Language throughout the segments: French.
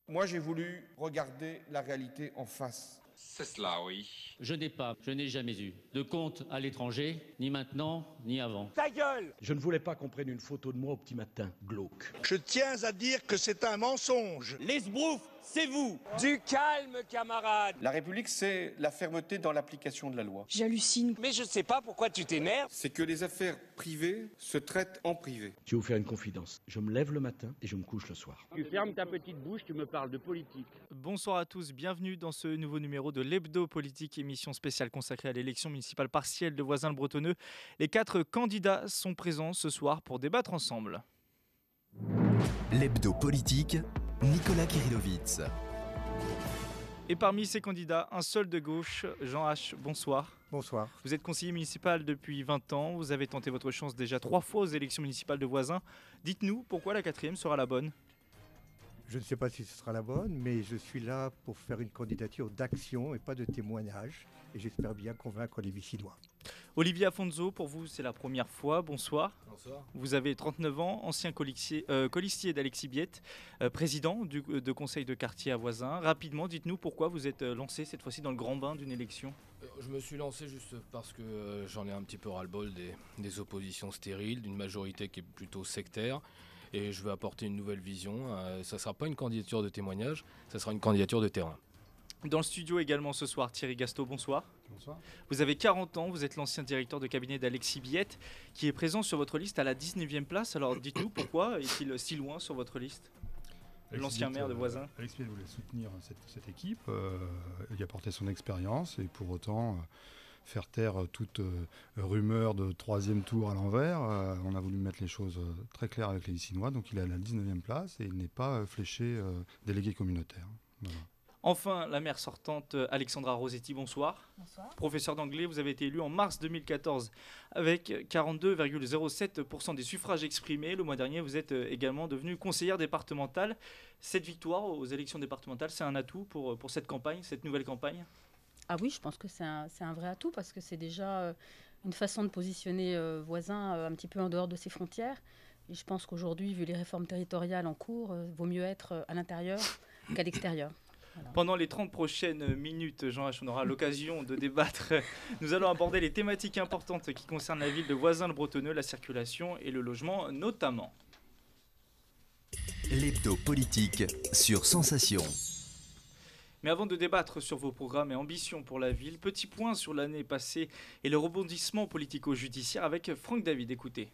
Moi, j'ai voulu regarder la réalité en face. C'est cela, oui. Je n'ai jamais eu de compte à l'étranger, ni maintenant, ni avant. Ta gueule! Je ne voulais pas qu'on prenne une photo de moi au petit matin, glauque. Je tiens à dire que c'est un mensonge. Les sbroufs, c'est vous! Du calme, camarade! La République, c'est la fermeté dans l'application de la loi. J'hallucine. Mais je sais pas pourquoi tu t'énerves. C'est que les affaires privées se traitent en privé. Je vais vous faire une confidence. Je me lève le matin et je me couche le soir. Tu fermes ta petite bouche, tu me parles de politique. Bonsoir à tous, bienvenue dans ce nouveau numéro de l'Hebdo Politique, émission spéciale consacrée à l'élection municipale partielle de Voisins-le-Bretonneux. Les 4 candidats sont présents ce soir pour débattre ensemble. L'Hebdo Politique, Nicolas Kirillovitz. Et parmi ces candidats, un seul de gauche, Jean H. Bonsoir. Bonsoir. Vous êtes conseiller municipal depuis 20 ans, vous avez tenté votre chance déjà 3 fois aux élections municipales de Voisins. Dites-nous pourquoi la 4e sera la bonne. Je ne sais pas si ce sera la bonne, mais je suis là pour faire une candidature d'action et pas de témoignage. Et j'espère bien convaincre les Vicinois. Olivier Afonso, pour vous, c'est la première fois. Bonsoir. Bonsoir. Vous avez 39 ans, ancien colistier d'Alexis Biette, président de conseil de quartier à Voisins. Rapidement, dites-nous pourquoi vous êtes lancé cette fois-ci dans le grand bain d'une élection. Je me suis lancé juste parce que j'en ai un petit peu ras-le-bol des oppositions stériles, d'une majorité qui est plutôt sectaire. Et je veux apporter une nouvelle vision. Ça ne sera pas une candidature de témoignage, ça sera une candidature de terrain. Dans le studio également ce soir, Thierry Gasto, bonsoir. Bonsoir. Vous avez 40 ans, vous êtes l'ancien directeur de cabinet d'Alexis Biette, qui est présent sur votre liste à la 19e place. Alors dites-nous pourquoi est-il si loin sur votre liste ? L'ancien maire de Voisins. Alexis Biette voulait soutenir cette équipe, y apporter son expérience et pour autant faire taire toute rumeur de 3e tour à l'envers. On a voulu mettre les choses très claires avec les Vicinois, donc il est à la 19e place et il n'est pas fléché délégué communautaire. Voilà. Enfin, la maire sortante Alexandra Rosetti, bonsoir. Bonsoir. Professeur d'anglais, vous avez été élu en mars 2014 avec 42,07% des suffrages exprimés. Le mois dernier, vous êtes également devenue conseillère départementale. Cette victoire aux élections départementales, c'est un atout pour cette campagne, cette nouvelle campagne ? Ah oui, je pense que c'est un vrai atout parce que c'est déjà une façon de positionner Voisins un petit peu en dehors de ses frontières. Et je pense qu'aujourd'hui, vu les réformes territoriales en cours, vaut mieux être à l'intérieur qu'à l'extérieur. Voilà. Pendant les 30 prochaines minutes, Jean H, on aura l'occasion de débattre. Nous allons aborder les thématiques importantes qui concernent la ville de Voisins-le-Bretonneux, la circulation et le logement notamment. L'Hebdo Politique sur Sensation. Mais avant de débattre sur vos programmes et ambitions pour la ville, petit point sur l'année passée et le rebondissement politico-judiciaire avec Franck David. Écoutez.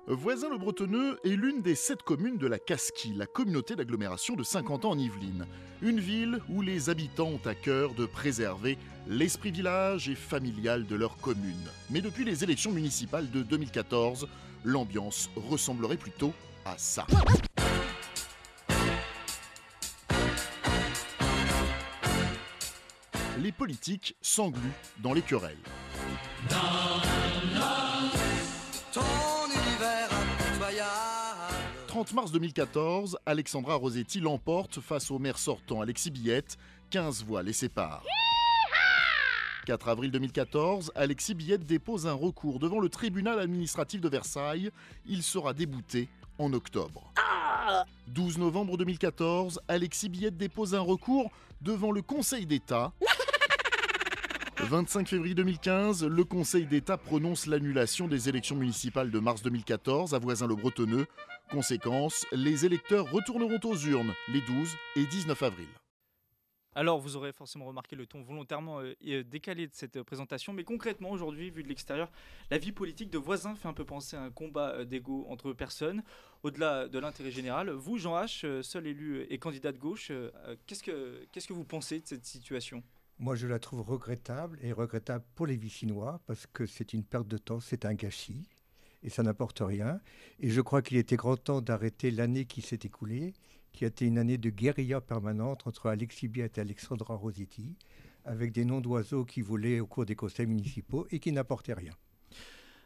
Voisins-le-Bretonneux est l'une des 7 communes de la Casquie, la communauté d'agglomération de Saint-Quentin en Yvelines. Une ville où les habitants ont à cœur de préserver l'esprit village et familial de leur commune. Mais depuis les élections municipales de 2014, l'ambiance ressemblerait plutôt à ça. Les politiques s'engluent dans les querelles. 30 mars 2014, Alexandra Rosetti l'emporte face au maire sortant Alexis Biette, 15 voix les séparent. 4 avril 2014, Alexis Biette dépose un recours devant le tribunal administratif de Versailles. Il sera débouté en octobre. 12 novembre 2014, Alexis Biette dépose un recours devant le Conseil d'État. 25 février 2015, le Conseil d'État prononce l'annulation des élections municipales de mars 2014 à Voisins-le-Bretonneux. Conséquence, les électeurs retourneront aux urnes les 12 et 19 avril. Alors, vous aurez forcément remarqué le ton volontairement décalé de cette présentation, mais concrètement, aujourd'hui, vu de l'extérieur, la vie politique de Voisins fait un peu penser à un combat d'ego entre personnes, au-delà de l'intérêt général. Vous, Jean H, seul élu et candidat de gauche, qu'est-ce que vous pensez de cette situation ? Moi, je la trouve regrettable et regrettable pour les Vicinois parce que c'est une perte de temps, c'est un gâchis et ça n'apporte rien. Et je crois qu'il était grand temps d'arrêter l'année qui s'est écoulée, qui a été une année de guérilla permanente entre Alexis Biette et Alexandra Rosetti, avec des noms d'oiseaux qui volaient au cours des conseils municipaux et qui n'apportaient rien.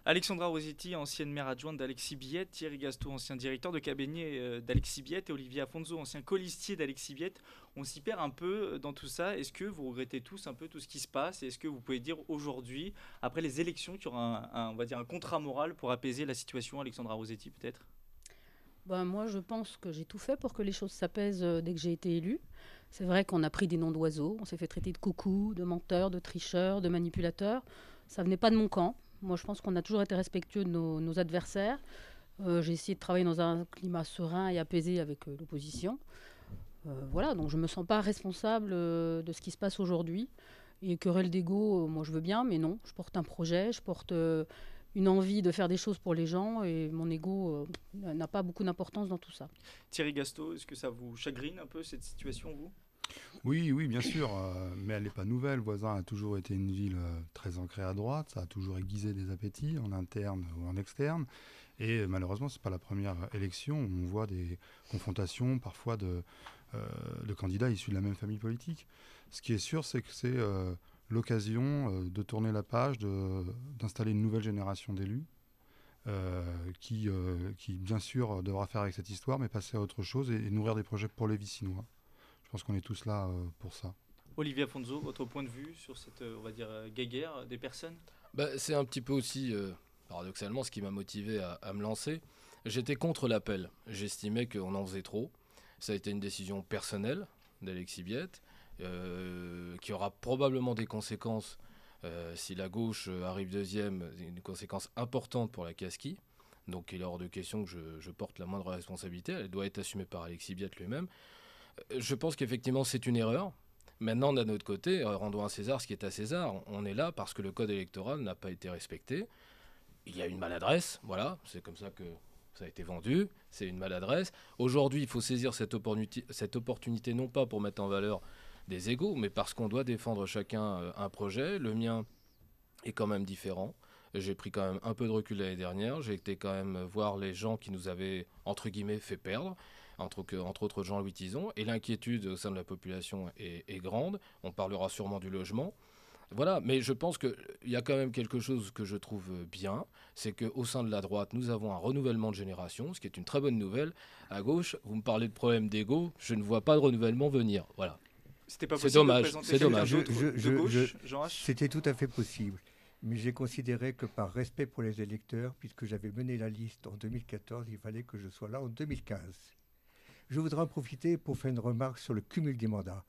Alexandra Rosetti, ancienne maire adjointe d'Alexis Biette, Thierry Gasto, ancien directeur de cabinet d'Alexis Biette et Olivier Afonso, ancien colistier d'Alexis Biette. On s'y perd un peu dans tout ça. Est-ce que vous regrettez tous un peu tout ce qui se passe ? Et est-ce que vous pouvez dire aujourd'hui, après les élections, qu'il y aura on va dire un contrat moral pour apaiser la situation ? Alexandra Rosetti peut-être ? Moi, je pense que j'ai tout fait pour que les choses s'apaisent dès que j'ai été élue. C'est vrai qu'on a pris des noms d'oiseaux, on s'est fait traiter de coucou, de menteur, de tricheur, de manipulateur. Ça venait pas de mon camp. Moi, je pense qu'on a toujours été respectueux de nos adversaires. J'ai essayé de travailler dans un climat serein et apaisé avec l'opposition. Voilà, donc je ne me sens pas responsable de ce qui se passe aujourd'hui. Et querelle d'ego, moi je veux bien, mais non. Je porte un projet, je porte une envie de faire des choses pour les gens et mon ego n'a pas beaucoup d'importance dans tout ça. Thierry Gasto, est-ce que ça vous chagrine un peu cette situation, vous ? Oui, bien sûr, mais elle n'est pas nouvelle. Voisin a toujours été une ville très ancrée à droite, ça a toujours aiguisé des appétits en interne ou en externe. Et malheureusement, ce n'est pas la première élection où on voit des confrontations parfois de candidats issus de la même famille politique. Ce qui est sûr, c'est que c'est l'occasion de tourner la page, d'installer une nouvelle génération d'élus qui, bien sûr, devra faire avec cette histoire, mais passer à autre chose et nourrir des projets pour les Vicinois. Je pense qu'on est tous là pour ça. Olivier Afonso, votre point de vue sur cette, on va dire, guéguerre des personnes ? C'est un petit peu aussi, paradoxalement, ce qui m'a motivé à me lancer. J'étais contre l'appel. J'estimais qu'on en faisait trop. Ça a été une décision personnelle d'Alexis Biette, qui aura probablement des conséquences si la gauche arrive deuxième, une conséquence importante pour la Casquie. Donc il est hors de question que je porte la moindre responsabilité. Elle doit être assumée par Alexis Biette lui-même. Je pense qu'effectivement c'est une erreur. Maintenant, d'un autre côté, rendons à César ce qui est à César. On est là parce que le code électoral n'a pas été respecté. Il y a une maladresse, voilà, c'est comme ça que ça a été vendu, c'est une maladresse. Aujourd'hui, il faut saisir cette opportunité non pas pour mettre en valeur des égos, mais parce qu'on doit défendre chacun un projet. Le mien est quand même différent. J'ai pris quand même un peu de recul l'année dernière. J'ai été quand même voir les gens qui nous avaient, entre guillemets, fait perdre, entre autres Jean-Louis Tison. Et l'inquiétude au sein de la population est grande. On parlera sûrement du logement. Voilà, mais je pense qu'il y a quand même quelque chose que je trouve bien, c'est qu'au sein de la droite, nous avons un renouvellement de génération, ce qui est une très bonne nouvelle. À gauche, vous me parlez de problème d'ego, je ne vois pas de renouvellement venir. Voilà. C'était pas c'est possible dommage, de présenter c'est dommage. de gauche, Jean H. C'était tout à fait possible, mais j'ai considéré que par respect pour les électeurs, puisque j'avais mené la liste en 2014, il fallait que je sois là en 2015. Je voudrais en profiter pour faire une remarque sur le cumul des mandats.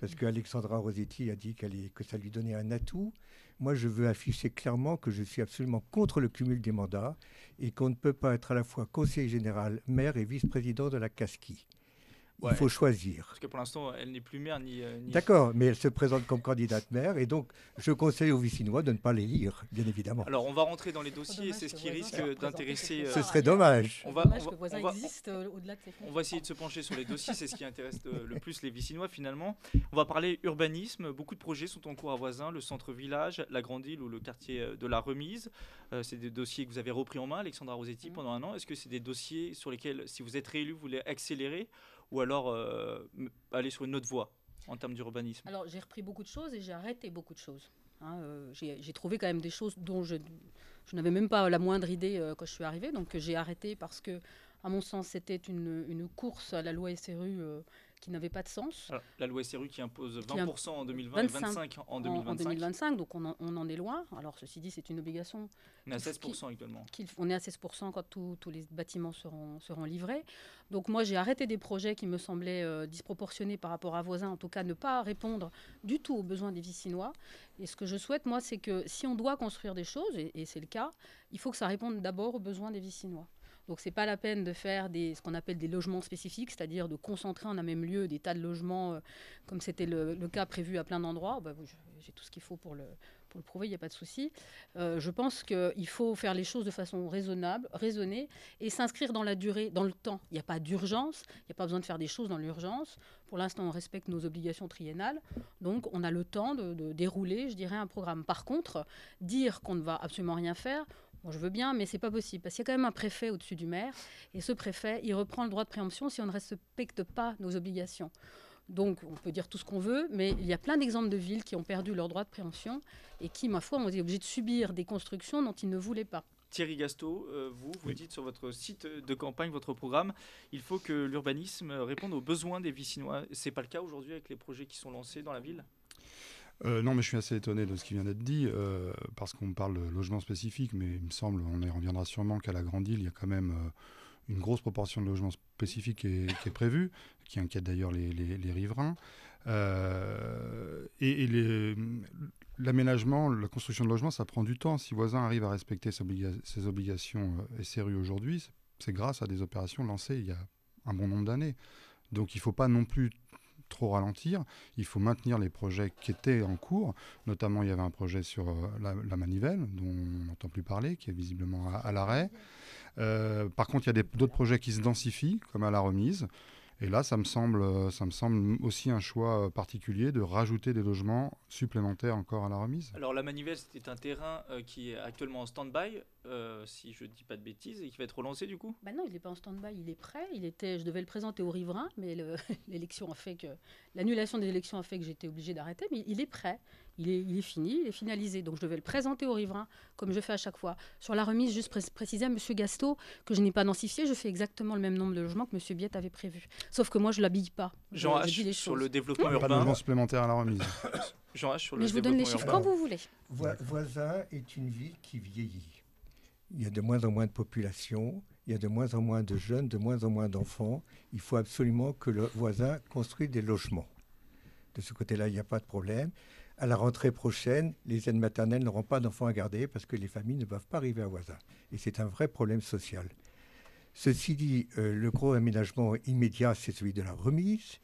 Parce qu'Alexandra Rossetti a dit que ça lui donnait un atout. Moi, je veux afficher clairement que je suis absolument contre le cumul des mandats et qu'on ne peut pas être à la fois conseiller général, maire et vice-président de la Casquie. Ouais, il faut choisir. Parce que pour l'instant, elle n'est plus maire ni... D'accord, mais elle se présente comme candidate maire et donc je conseille aux Vicinois de ne pas les lire, bien évidemment. Alors, on va rentrer dans les dossiers et c'est ce qui risque d'intéresser... Ce serait dommage. On va essayer de se pencher sur les dossiers, c'est ce qui intéresse le plus les Vicinois finalement. On va parler urbanisme. Beaucoup de projets sont en cours à Voisins, le centre-village, la Grande Île ou le quartier de la Remise. C'est des dossiers que vous avez repris en main, Alexandra Rossetti, pendant un an. Est-ce que c'est des dossiers sur lesquels, si vous êtes réélu, vous voulez accélérer ou alors aller sur une autre voie en termes d'urbanisme? Alors j'ai repris beaucoup de choses et j'ai arrêté beaucoup de choses. J'ai trouvé quand même des choses dont je n'avais même pas la moindre idée quand je suis arrivée. Donc j'ai arrêté parce que, à mon sens, c'était une course à la loi SRU qui n'avait pas de sens. Alors, la loi SRU qui impose 20% en 2020 et 25% en 2025. En 2025, donc on en est loin. Alors ceci dit, c'est une obligation. On est à 16% actuellement. On est à 16% quand tous les bâtiments seront livrés. Donc moi, j'ai arrêté des projets qui me semblaient disproportionnés par rapport à Voisins, en tout cas ne pas répondre du tout aux besoins des Vicinois. Et ce que je souhaite, moi, c'est que si on doit construire des choses, et c'est le cas, il faut que ça réponde d'abord aux besoins des Vicinois. Donc ce n'est pas la peine de faire ce qu'on appelle des logements spécifiques, c'est-à-dire de concentrer en un même lieu des tas de logements, comme c'était le cas prévu à plein d'endroits. J'ai tout ce qu'il faut pour le prouver, il n'y a pas de souci. Je pense qu'il faut faire les choses de façon raisonnable, raisonnée, et s'inscrire dans la durée, dans le temps. Il n'y a pas d'urgence, il n'y a pas besoin de faire des choses dans l'urgence. Pour l'instant, on respecte nos obligations triennales, donc on a le temps de dérouler, je dirais, un programme. Par contre, dire qu'on ne va absolument rien faire, bon, je veux bien, mais ce n'est pas possible, parce qu'il y a quand même un préfet au-dessus du maire, et ce préfet, il reprend le droit de préemption si on ne respecte pas nos obligations. Donc, on peut dire tout ce qu'on veut, mais il y a plein d'exemples de villes qui ont perdu leur droit de préemption et qui, ma foi, ont été obligées de subir des constructions dont ils ne voulaient pas. Thierry Gasto, vous dites sur votre site de campagne, votre programme, il faut que l'urbanisme réponde aux besoins des Vicinois. Ce n'est pas le cas aujourd'hui avec les projets qui sont lancés dans la ville ? Non, mais je suis assez étonné de ce qui vient d'être dit, parce qu'on parle de logement spécifique, mais il me semble, on y reviendra sûrement qu'à la Grande Île, il y a quand même une grosse proportion de logements spécifiques qui est prévue, qui inquiète d'ailleurs les riverains. L'aménagement, la construction de logements, ça prend du temps. Si Voisin arrive à respecter ses obligations SRU aujourd'hui, c'est grâce à des opérations lancées il y a un bon nombre d'années. Donc il ne faut pas non plus trop ralentir, il faut maintenir les projets qui étaient en cours. Notamment, il y avait un projet sur la Manivelle, dont on n'entend plus parler, qui est visiblement à l'arrêt. Par contre, il y a d'autres projets qui se densifient, comme à la Remise. Et là, ça me semble aussi un choix particulier de rajouter des logements supplémentaires encore à la Remise. Alors la Manivelle, c'était un terrain qui est actuellement en stand-by, si je ne dis pas de bêtises, et qui va être relancé du coup ? Non, il n'est pas en stand-by, il est prêt. Je devais le présenter aux riverains, mais l'annulation des élections a fait que j'étais obligée d'arrêter, mais il est prêt. Il est fini, il est finalisé. Donc je devais le présenter aux riverains, comme je fais à chaque fois. Sur la Remise, juste préciser à M. Gasto que je n'ai pas densifié, je fais exactement le même nombre de logements que M. Biette avait prévu. Sauf que moi, je ne l'habille pas. Jean H, sur le développement urbain. Pas de logements supplémentaires à la Remise. Jean H, sur le mais je vous donne les chiffres quand vous voulez. Voisin est une ville qui vieillit. Il y a de moins en moins de population, il y a de moins en moins de jeunes, de moins en moins d'enfants. Il faut absolument que le Voisin construise des logements. De ce côté-là, il n'y a pas de problème. À la rentrée prochaine, les aides maternelles n'auront pas d'enfants à garder parce que les familles ne peuvent pas arriver à Voisin. Et c'est un vrai problème social. Ceci dit, le gros aménagement immédiat, c'est celui de la Remise.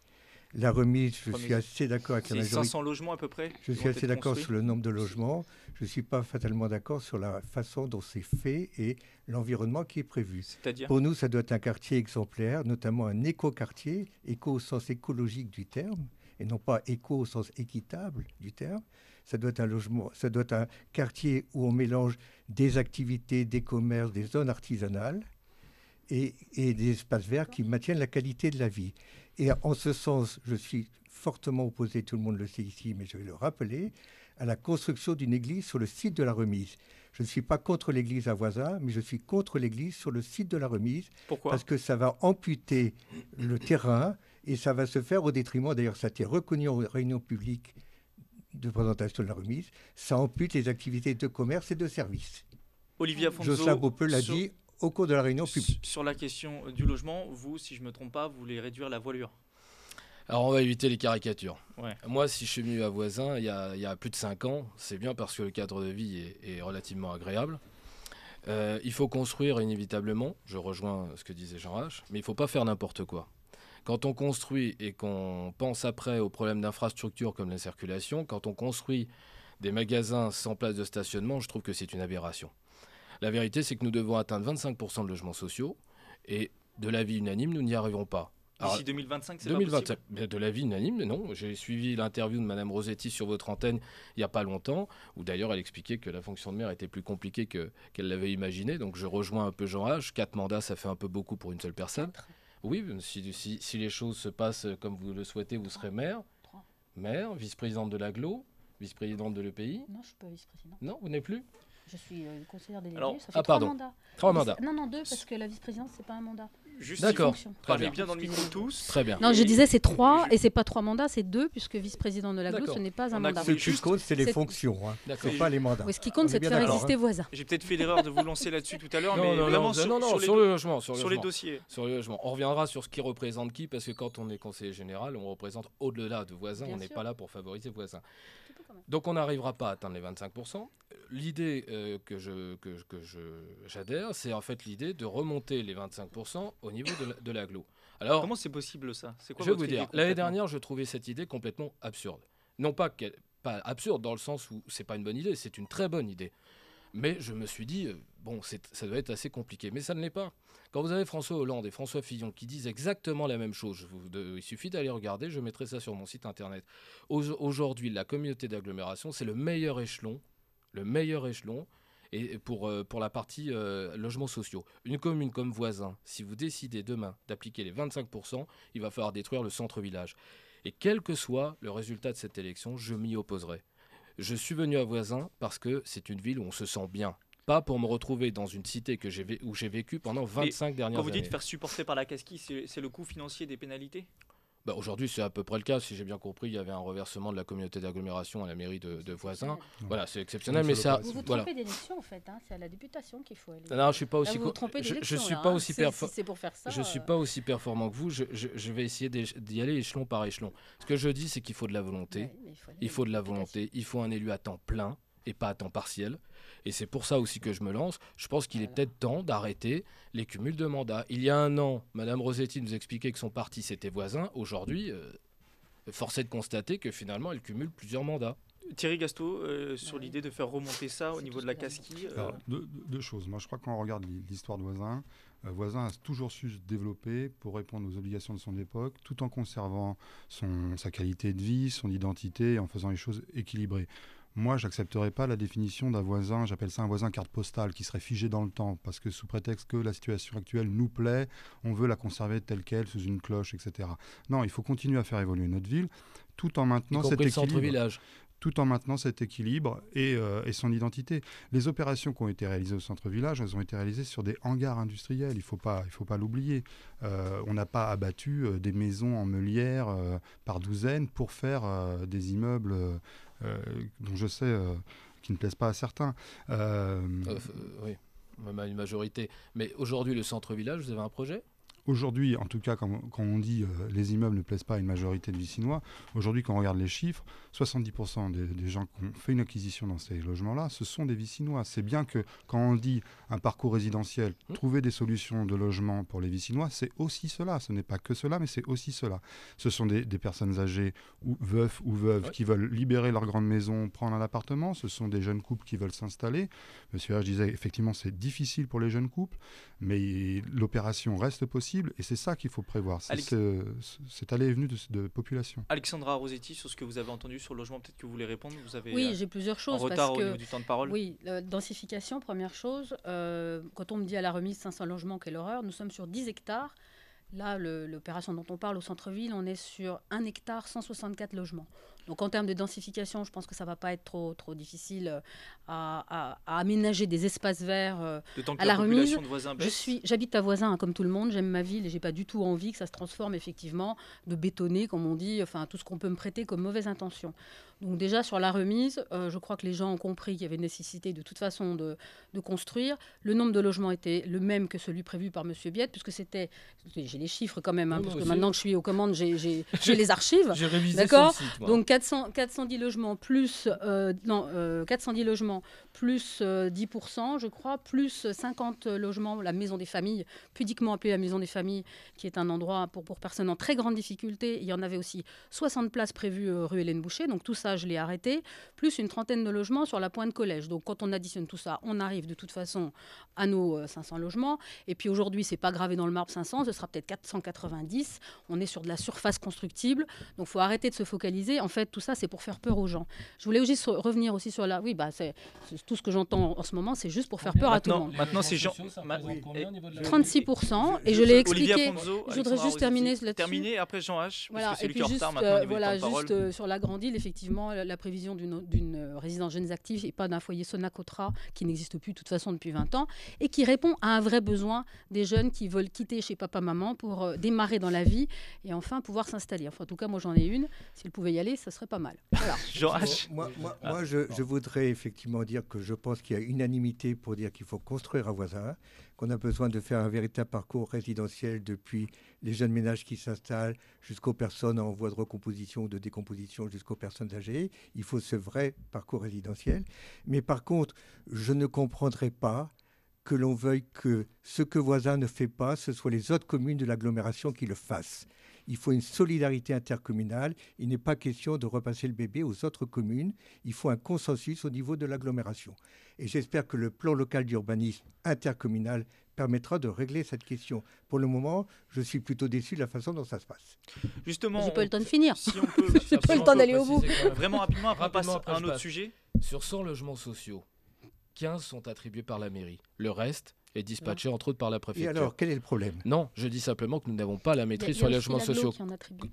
La Remise, je suis assez d'accord avec la majorité. C'est 500 logements à peu près. Je suis assez d'accord sur le nombre de logements. Je ne suis pas fatalement d'accord sur la façon dont c'est fait et l'environnement qui est prévu. C'est-à-dire ? Pour nous, ça doit être un quartier exemplaire, notamment un éco-quartier, éco au sens écologique du terme, et non pas éco au sens équitable du terme. Ça doit être un logement, ça doit être un quartier où on mélange des activités, des commerces, des zones artisanales et des espaces verts qui maintiennent la qualité de la vie. Et en ce sens, je suis fortement opposé, tout le monde le sait ici, mais je vais le rappeler, à la construction d'une église sur le site de la Remise. Je ne suis pas contre l'église à Voisin, mais je suis contre l'église sur le site de la Remise. Pourquoi ? Parce que ça va amputer le terrain et ça va se faire au détriment, d'ailleurs ça a été reconnu en réunion publique de présentation de la Remise, ça ampute les activités de commerce et de services. Olivier Afonso, Jocelyn Beaupeu l'a dit au cours de la réunion publique. Sur la question du logement, vous, si je ne me trompe pas, vous voulez réduire la voilure. Alors on va éviter les caricatures. Ouais. Moi, si je suis venu à Voisin il y a plus de 5 ans, c'est bien parce que le cadre de vie est relativement agréable. Il faut construire inévitablement, je rejoins ce que disait Jean H, mais il ne faut pas faire n'importe quoi. Quand on construit et qu'on pense après aux problèmes d'infrastructure comme la circulation, quand on construit des magasins sans place de stationnement, je trouve que c'est une aberration. La vérité, c'est que nous devons atteindre 25% de logements sociaux et de l'avis unanime, nous n'y arriverons pas. D'ici 2025, c'est 2025, pas possible. de l'avis unanime, non. J'ai suivi l'interview de Mme Rosetti sur votre antenne il n'y a pas longtemps, où d'ailleurs elle expliquait que la fonction de maire était plus compliquée qu'elle l'avait imaginé. Donc je rejoins un peu Jean H. 4 mandats, ça fait un peu beaucoup pour une seule personne. 4. Oui, si les choses se passent comme vous le souhaitez, vous serez maire. 3. Maire, vice-présidente de l'AGLO, vice-présidente de l'EPI. Non, je ne suis pas vice-présidente. Non, vous n'êtes plus ? Je suis conseillère déléguée, Alors, ça fait 3 mandats. 3 mandats. Non, 2, parce que la vice-présidence, c'est pas un mandat. Juste d'accord. Parlez bien dans le micro tous. Très bien. Non, je disais c'est 3 et c'est pas 3 mandats, c'est 2 puisque vice-président de l'AGLO, ce n'est pas un mandat. Ce qui compte, c'est les fonctions, c'est pas les mandats. Oui, ce qui compte, c'est de faire exister Voisin. J'ai peut-être fait l'erreur de vous lancer là-dessus tout à l'heure, mais non, vraiment sur le logement, sur les dossiers. Sur le logement. On reviendra sur ce qui représente qui, parce que quand on est conseiller général, on représente au-delà de Voisin, on n'est pas là pour favoriser Voisin. Donc on n'arrivera pas à atteindre les 25%. L'idée que j'adhère, c'est en fait l'idée de remonter les 25% au niveau de l'AGLO. Alors, comment c'est possible ça ? C'est quoi je vais vous dire, l'année dernière, je trouvais cette idée complètement absurde. Non pas absurde dans le sens où c'est pas une bonne idée, c'est une très bonne idée. Mais je me suis dit, ça doit être assez compliqué. Mais ça ne l'est pas. Quand vous avez François Hollande et François Fillon qui disent exactement la même chose, il suffit d'aller regarder, je mettrai ça sur mon site internet. Aujourd'hui, la communauté d'agglomération, c'est le meilleur échelon, et pour la partie logements sociaux. Une commune comme Voisin, si vous décidez demain d'appliquer les 25%, il va falloir détruire le centre-village. Et quel que soit le résultat de cette élection, je m'y opposerai. Je suis venu à Voisin parce que c'est une ville où on se sent bien. Pas pour me retrouver dans une cité où j'ai vécu pendant 25 dernières années. Quand vous dites faire supporter par la casquille, c'est le coût financier des pénalités ? Aujourd'hui, c'est à peu près le cas. Si j'ai bien compris, il y avait un reversement de la communauté d'agglomération à la mairie de Voisins. Voilà, c'est exceptionnel, mais ça... Vous vous trompez d'élection, en fait. C'est à la députation qu'il faut aller. Non, je ne suis pas aussi... Là, vous vous trompez d'élection, je suis là, pas aussi c'est pour faire ça. Je suis pas aussi performant que vous. Je vais essayer d'y aller échelon par échelon. Ce que je dis, c'est qu'il faut de la volonté. Ouais, il faut de la volonté. Il faut un élu à temps plein et pas à temps partiel. Et c'est pour ça aussi que je me lance. Je pense qu'il est peut-être temps d'arrêter les cumuls de mandats. Il y a un an, Mme Rossetti nous expliquait que son parti, c'était Voisins. Aujourd'hui, force est de constater que finalement, elle cumule plusieurs mandats. Thierry Gasteau, sur l'idée de faire remonter ça au niveau de la casquille. Alors, deux choses. Moi, je crois que quand on regarde l'histoire de Voisins, Voisins a toujours su se développer pour répondre aux obligations de son époque, tout en conservant sa qualité de vie, son identité, et en faisant les choses équilibrées. Moi, je n'accepterais pas la définition d'un voisin, j'appelle ça un voisin carte postale, qui serait figé dans le temps, parce que sous prétexte que la situation actuelle nous plaît, on veut la conserver telle qu'elle, sous une cloche, etc. Non, il faut continuer à faire évoluer notre ville, tout en maintenant cet équilibre. Tout en maintenant cet équilibre et son identité. Les opérations qui ont été réalisées au centre-village, elles ont été réalisées sur des hangars industriels, il faut pas l'oublier. On n'a pas abattu des maisons en meulière par douzaines pour faire des immeubles dont je sais qui ne plaisent pas à certains. Oui, même à une majorité. Mais aujourd'hui, le centre-village, vous avez un projet ? Aujourd'hui, en tout cas, quand on dit les immeubles ne plaisent pas à une majorité de Vicinois, aujourd'hui, quand on regarde les chiffres, 70% des gens qui ont fait une acquisition dans ces logements-là, ce sont des Vicinois. C'est bien que quand on dit un parcours résidentiel, trouver des solutions de logement pour les Vicinois, c'est aussi cela. Ce n'est pas que cela, mais c'est aussi cela. Ce sont des personnes âgées, ou veufs ou veuves, qui veulent libérer leur grande maison, prendre un appartement. Ce sont des jeunes couples qui veulent s'installer. Monsieur H disait, effectivement, c'est difficile pour les jeunes couples, mais l'opération reste possible. Et c'est ça qu'il faut prévoir, c'est aller et venue de population. Alexandra Rossetti, sur ce que vous avez entendu sur le logement, peut-être que vous voulez répondre. Vous avez oui, j'ai plusieurs choses. En retard au niveau du temps de parole. Oui, densification, première chose. Quand on me dit à la remise 500 logements, quelle horreur, nous sommes sur 10 hectares. Là, l'opération dont on parle au centre-ville, on est sur 1 hectare, 164 logements. Donc en termes de densification, je pense que ça ne va pas être trop difficile à aménager des espaces verts à la remise. J'habite à Voisins, comme tout le monde, j'aime ma ville et je n'ai pas du tout envie que ça se transforme effectivement de bétonner, comme on dit, enfin tout ce qu'on peut me prêter comme mauvaise intention. Donc déjà sur la remise, je crois que les gens ont compris qu'il y avait nécessité de toute façon de construire. Le nombre de logements était le même que celui prévu par M. Biette, puisque c'était... J'ai les chiffres quand même, parce que maintenant que je suis aux commandes, j'ai les archives. J'ai révisé d'accord son site, moi. Donc 410 logements plus 410 logements plus 10%, je crois, plus 50 logements, la maison des familles, pudiquement appelée la maison des familles, qui est un endroit pour personnes en très grande difficulté. Il y en avait aussi 60 places prévues rue Hélène Boucher, donc tout ça, je l'ai arrêté, plus une trentaine de logements sur la pointe collège. Donc quand on additionne tout ça, on arrive de toute façon à nos 500 logements. Et puis aujourd'hui, c'est pas gravé dans le marbre 500, ce sera peut-être 490. On est sur de la surface constructible, donc il faut arrêter de se focaliser. En fait, tout ça, c'est pour faire peur aux gens. Je voulais aussi revenir aussi sur la... Oui, c'est tout ce que j'entends en ce moment, c'est juste pour faire peur à tout le monde. Maintenant, c'est Jean... 36%, et je l'ai expliqué. Afonso, je voudrais juste terminer là-dessus. Terminer, après Jean H, voilà, parce que c'est lui qui est en juste, retard maintenant au niveau voilà, du temps de parole. juste sur la Grande Île, effectivement, la prévision d'une résidence jeunes actifs et pas d'un foyer Sonacotra qui n'existe plus de toute façon depuis 20 ans et qui répond à un vrai besoin des jeunes qui veulent quitter chez papa-maman pour démarrer dans la vie et enfin pouvoir s'installer. Enfin, en tout cas, moi j'en ai une. S'ils pouvaient y aller, ça serait pas mal. Voilà. Jean H. Moi, je voudrais effectivement dire que je pense qu'il y a unanimité pour dire qu'il faut construire à Voisins, qu'on a besoin de faire un véritable parcours résidentiel depuis les jeunes ménages qui s'installent jusqu'aux personnes en voie de recomposition ou de décomposition jusqu'aux personnes âgées. Il faut ce vrai parcours résidentiel. Mais par contre, je ne comprendrai pas que l'on veuille que ce que Voisins ne fait pas, ce soit les autres communes de l'agglomération qui le fassent. Il faut une solidarité intercommunale. Il n'est pas question de repasser le bébé aux autres communes. Il faut un consensus au niveau de l'agglomération. Et j'espère que le plan local d'urbanisme intercommunal permettra de régler cette question. Pour le moment, je suis plutôt déçu de la façon dont ça se passe. Justement, j'ai pas eu le temps de finir. Si on peut, j'ai pas eu le temps d'aller au bout. Vraiment rapidement, après on passe à un autre sujet. Sur 100 logements sociaux, 15 sont attribués par la mairie. Le reste et dispatchés entre autres par la Et préfecture. alors, quel est le problème? Non, je dis simplement que nous n'avons pas la maîtrise sur les logements sociaux.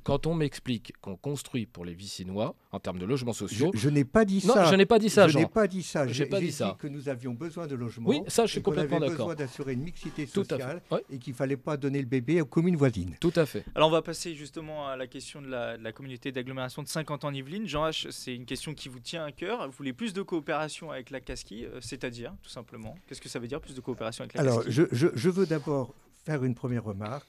Quand on m'explique qu'on construit pour les Vicinois, en termes de logements sociaux... Je n'ai pas dit non, ça. Je n'ai pas dit ça, Je Jean. n'ai pas dit ça. J'ai pas dit dit ça. que nous avions besoin de logements. Oui, ça, je suis complètement d'accord. On avait besoin d'assurer une mixité Tout à sociale fait. Ouais. et qu'il ne fallait pas donner le bébé aux communes voisines. Tout à fait. Alors on va passer justement à la question de la communauté d'agglomération de Saint-Quentin-en-Yvelines. Jean H, c'est une question qui vous tient à cœur. Vous voulez plus de coopération avec la Casquie, c'est-à-dire, tout simplement, qu'est-ce que ça veut dire, plus de coopération avec la Alors, Casquie? je veux d'abord faire une première remarque.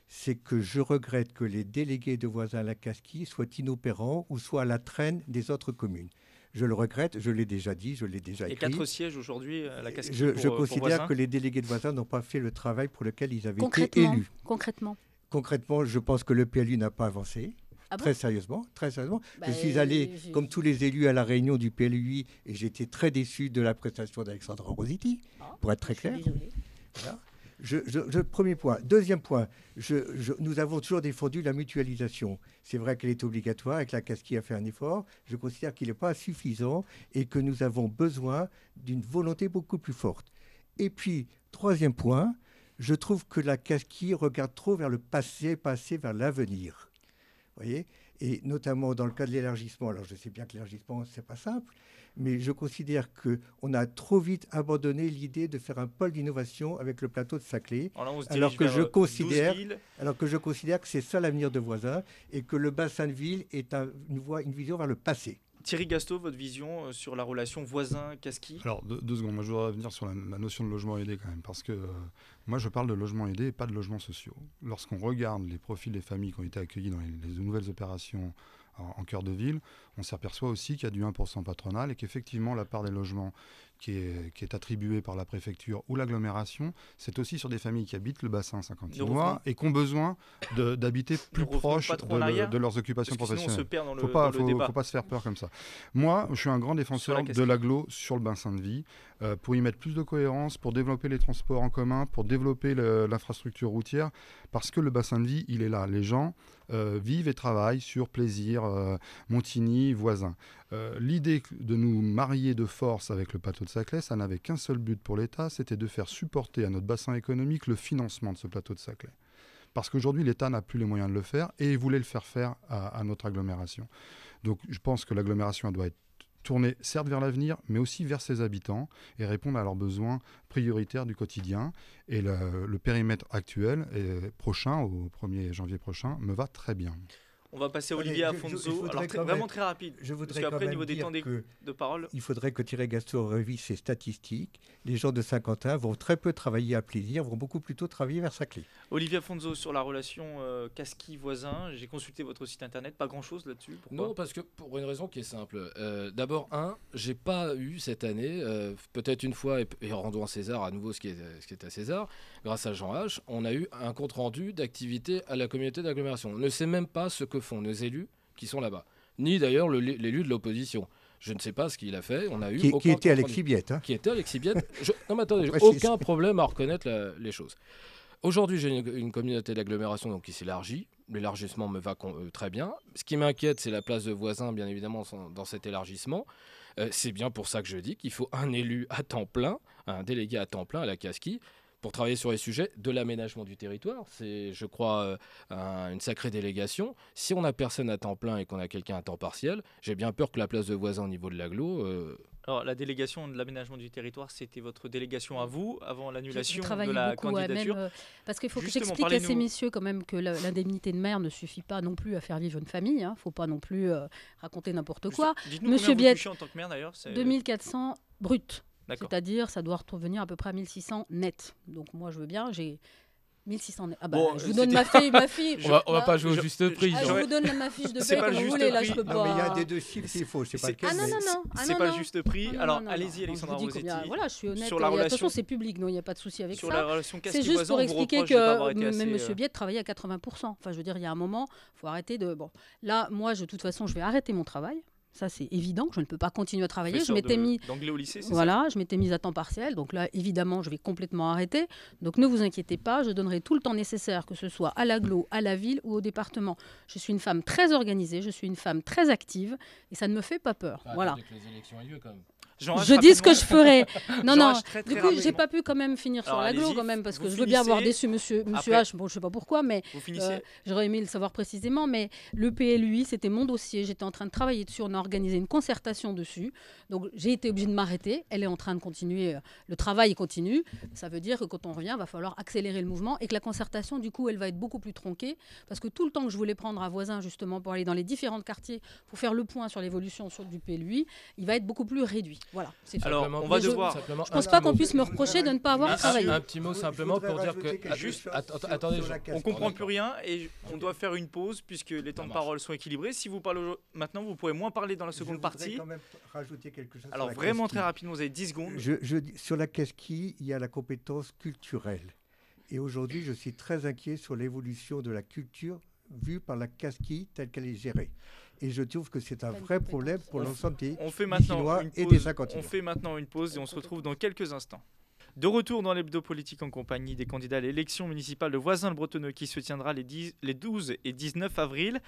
C'est que je regrette que les délégués de voisins à la Casquie soient inopérants ou soient à la traîne des autres communes. Je le regrette, je l'ai déjà dit, je l'ai déjà écrit. Il y a 4 sièges aujourd'hui à la Casquie Je pour considère voisins. que les délégués de voisins n'ont pas fait le travail pour lequel ils avaient été élus. Concrètement, je pense que le PLU n'a pas avancé. Ah bon? Très sérieusement. Bah, je suis allé, comme tous les élus, à la réunion du PLUI et j'étais très déçu de la prestation d'Alexandra Rositi, pour être très clair. Voilà. Premier point. Deuxième point, nous avons toujours défendu la mutualisation. C'est vrai qu'elle est obligatoire et que la Casquie a fait un effort. Je considère qu'il n'est pas suffisant et que nous avons besoin d'une volonté beaucoup plus forte. Et puis, troisième point, je trouve que la Casquie regarde trop vers le passé, pas assez vers l'avenir. Vous voyez ? Et notamment dans le cas de l'élargissement. Alors, je sais bien que l'élargissement, ce n'est pas simple, mais je considère qu'on a trop vite abandonné l'idée de faire un pôle d'innovation avec le plateau de Saclay, alors que je considère que c'est ça l'avenir de Voisins et que le bassin de ville est une vision vers le passé. Thierry Gasto, votre vision sur la relation voisin-Casquie? Alors, deux secondes, moi je voudrais revenir sur la notion de logement aidé quand même, parce que moi je parle de logement aidé et pas de logements sociaux. Lorsqu'on regarde les profils des familles qui ont été accueillies dans les nouvelles opérations en cœur de ville, on s'aperçoit aussi qu'il y a du 1% patronal et qu'effectivement la part des logements qui est attribuée par la préfecture ou l'agglomération, c'est aussi sur des familles qui habitent le bassin Saint-Quentin et qui ont besoin d'habiter plus proche de leurs occupations professionnelles. Il ne faut pas se faire peur comme ça. Moi, je suis un grand défenseur de l'agglo sur le bassin de vie, pour y mettre plus de cohérence, pour développer les transports en commun, pour développer l'infrastructure routière, parce que le bassin de vie, il est là. Les gens vivent et travaillent sur Plaisir, Montigny, Voisins. L'idée de nous marier de force avec le plateau de Saclay, ça n'avait qu'un seul but pour l'État, c'était de faire supporter à notre bassin économique le financement de ce plateau de Saclay. Parce qu'aujourd'hui, l'État n'a plus les moyens de le faire et il voulait le faire à notre agglomération. Donc je pense que l'agglomération doit être tournée certes vers l'avenir, mais aussi vers ses habitants et répondre à leurs besoins prioritaires du quotidien. Et le périmètre actuel et prochain, au 1er janvier prochain, me va très bien. On va passer à Olivier Afonso. Alors, vraiment très rapide. Je voudrais parce qu'après, niveau des temps de parole. Il faudrait que Thierry Gasto révise ses statistiques. Les gens de Saint-Quentin vont très peu travailler à Plaisir, vont beaucoup plutôt travailler vers Saclay. Olivier Afonso, sur la relation Casquie-Voisin, j'ai consulté votre site internet, pas grand-chose là-dessus. Non, parce que pour une raison qui est simple. D'abord, j'ai pas eu cette année, peut-être une fois, et rendons à César à nouveau ce qui est à César, grâce à Jean H, on a eu un compte-rendu d'activité à la communauté d'agglomération. On ne sait même pas ce que font nos élus qui sont là-bas, ni d'ailleurs l'élu de l'opposition. Je ne sais pas ce qu'il a fait. On a eu qui était Alexis Biette. Hein. Qui était Alexis Biette. Non mais attendez, aucun problème à reconnaître les choses. Aujourd'hui, j'ai une communauté d'agglomération qui s'élargit. L'élargissement me va très bien. Ce qui m'inquiète, c'est la place de Voisins, bien évidemment, dans cet élargissement. C'est bien pour ça que je dis qu'il faut un élu à temps plein, un délégué à temps plein à la Casquie, pour travailler sur les sujets de l'aménagement du territoire. C'est, je crois, une sacrée délégation. Si on n'a personne à temps plein et qu'on a quelqu'un à temps partiel, j'ai bien peur que la place de Voisins au niveau de l'agglo... Alors, la délégation de l'aménagement du territoire, c'était votre délégation à vous, avant l'annulation de la candidature. Parce qu'il faut que j'explique à ces messieurs quand même que l'indemnité de maire ne suffit pas non plus à faire vivre une famille. Il ne faut pas non plus raconter n'importe quoi. Dites-nous Monsieur combien vous touchez en tant que maire d'ailleurs. 2400 brut. C'est-à-dire, ça doit revenir à peu près à 1600 net. Donc moi, je veux bien, j'ai 1600 net. Ah bah, je vous donne ma fille. On va pas jouer au juste prix. Je vous donne ma fiche de paie comme vous voulez, là, je peux pas. Non, mais il y a des deux chiffres qu'il faut, c'est pas lequel. C'est pas le juste prix. Alors, allez-y, Alexandra Rossetti. Voilà, je suis honnête. Sur la relation... Attention, c'est public, non, il n'y a pas de souci avec ça. Sur la relation c'est juste pour expliquer que même M. Biette travaillait à 80%. Enfin, je veux dire, il y a un moment, il faut arrêter de... Bon, là, moi, de toute façon, je vais arrêter mon travail. Ça, c'est évident, je ne peux pas continuer à travailler. Je m'étais mis d'anglais au lycée, c'est voilà, ça. Je m'étais mise à temps partiel. Donc là, évidemment, je vais complètement arrêter. Donc ne vous inquiétez pas, je donnerai tout le temps nécessaire, que ce soit à l'agglo, à la ville ou au département. Je suis une femme très organisée, je suis une femme très active et ça ne me fait pas peur. Voilà. Que les élections aient lieu quand même. Jean-H, Je dis ce que je rapidement. ferai. Non, non. Jean-H, très, Du très coup, j'ai rapidement. pas pu quand même finir sur Alors, l'agglo allez-y, quand même parce que vous je veux bien avoir finissez. déçu Monsieur Après- H. Bon, je sais pas pourquoi, mais Vous finissez. j'aurais aimé le savoir précisément. Mais le PLUI, c'était mon dossier. J'étais en train de travailler dessus. On a organisé une concertation dessus. Donc, j'ai été obligée de m'arrêter. Elle est en train de continuer. Le travail continue. Ça veut dire que quand on revient, il va falloir accélérer le mouvement et que la concertation, du coup, elle va être beaucoup plus tronquée parce que tout le temps que je voulais prendre à Voisin justement pour aller dans les différents quartiers pour faire le point sur l'évolution du PLUI, il va être beaucoup plus réduit. Voilà. C'est tout. Alors, Simplement- on va Mais je- devoir. simplement Je pense un pas petit qu'on mot. puisse me reprocher de ne pas avoir travaillé. Un petit mot simplement pour dire que attendez, On comprend plus rien et on doit faire une pause puisque les temps de parole sont équilibrés. Si vous parlez maintenant, vous pourrez moins parler dans la seconde partie. quand même rajouter quelque chose. Alors sur la vraiment casquille. très rapidement, vous avez 10 secondes. Sur la casquille, il y a la compétence culturelle. Et aujourd'hui, je suis très inquiet sur l'évolution de la culture vue par la casquille telle qu'elle est gérée. Et je trouve que c'est un vrai problème pour l'ensemble des On fait maintenant Chinois une et pause. des Cinquantinois. On fait maintenant une pause et on se retrouve dans quelques instants. De retour dans l'hebdo politique en compagnie des candidats à l'élection municipale de Voisin-le-Bretonneux qui se tiendra les 12 et 19 avril.